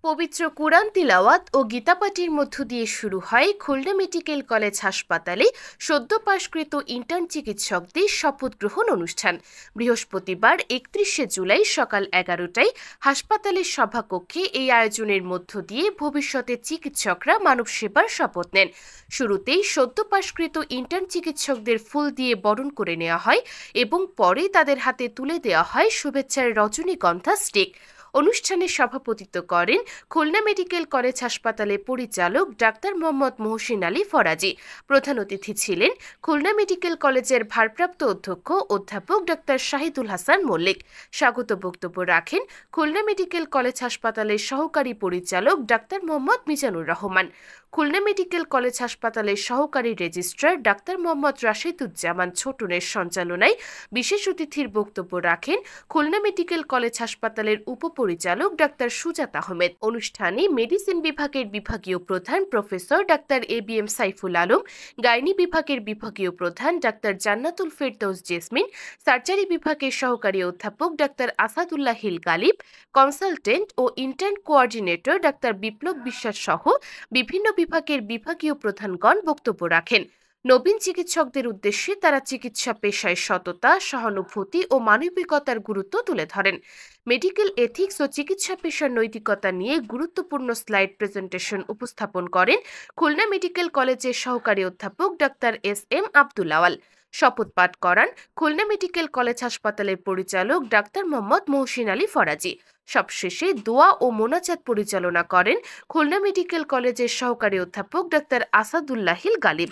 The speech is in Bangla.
পবিত্র কুরআন তিলাওয়াত ও গীতাপাঠের মধ্য দিয়ে শুরু হয় খুলনা মেডিকেল কলেজ হাসপাতালে সদ্য পাশকৃত ইন্টার্ন চিকিৎসকদের শপথ গ্রহণ অনুষ্ঠান বৃহস্পতিবার ৩১শে জুলাই সকাল ১১টায় হাসপাতালের সভাকক্ষে এই আয়োজনের মধ্য দিয়ে ভবিষ্যতে চিকিৎসকরা মানব সেবার শপথ নেন। শুরুতেই সদ্য পাশকৃত ইন্টার্ন চিকিৎসকদের ফুল দিয়ে বরণ করে নেওয়া হয় এবং পরে তাদের হাতে তুলে দেওয়া হয় শুভেচ্ছার রজনীগন্ধা স্টিক। অনুষ্ঠানে সভাপতিত্ব করেন খুলনা মেডিকেল কলেজ হাসপাতালের পরিচালক ডাক্তার মোহাম্মদ মহসিন আলী ফরাজি। প্রধান অতিথি ছিলেন খুলনা মেডিকেল কলেজের ভারপ্রাপ্ত অধ্যক্ষ অধ্যাপক ডাক্তার শাহিদুল হাসান মল্লিক। স্বাগত বক্তব্য রাখেন খুলনা মেডিকেল কলেজ হাসপাতালের সহকারী পরিচালক doctor Mohammad Mizanur Rahman. Khulna medical college হাসপাতালের সহকারী রেজিস্ট্রার ডাক্তার মোহাম্মদ রাশেদুজ্জামান ছোটনের সঞ্চালনায় বিশেষ অতিথির বক্তব্য রাখেন খুলনা মেডিকেল কলেজ হাসপাতালের উপপরিচালক ডাক্তার সুজাত আহমেদ। অনুষ্ঠানে মেডিসিন বিভাগের বিভাগীয় প্রধান professor doctor ABM Saiful Alam, gynae বিভাগের বিভাগীয় প্রধান ডাক্তার জান্নাতুল ফেরদৌস জেসমিন, সার্জারি বিভাগের সহকারী অধ্যাপক ডাক্তার আসাদুল্লাহ হিল গালিব, কনসালটেন্ট ও intern coordinator doctor Biplob Biswas সহ বিভিন্ন বিভাগের বিভাগীয় প্রধানগণ বক্তব্য রাখেন। নবীন চিকিৎসকদের উদ্দেশ্যে তারা চিকিৎসা পেশায় সততা, সহানুভূতি ও মানবিকতার গুরুত্ব তুলে ধরেন। মেডিকেল এথিক্স ও চিকিৎসা পেশার নৈতিকতা নিয়ে গুরুত্বপূর্ণ স্লাইড প্রেজেন্টেশন উপস্থাপন করেন খুলনা মেডিকেল কলেজের সহকারী অধ্যাপক ডাক্তার SM আব্দুল আওয়াল। শপথ পাঠ করান খুলনা মেডিকেল কলেজ হাসপাতালের পরিচালক ডাক্তার মোহাম্মদ মহসিন আলী ফরাজি। সবশেষে দোয়া ও মোনাজাত পরিচালনা করেন খুলনা মেডিকেল কলেজের সহকারী অধ্যাপক ডাক্তার আসাদুল্লাহ হিল গালিব।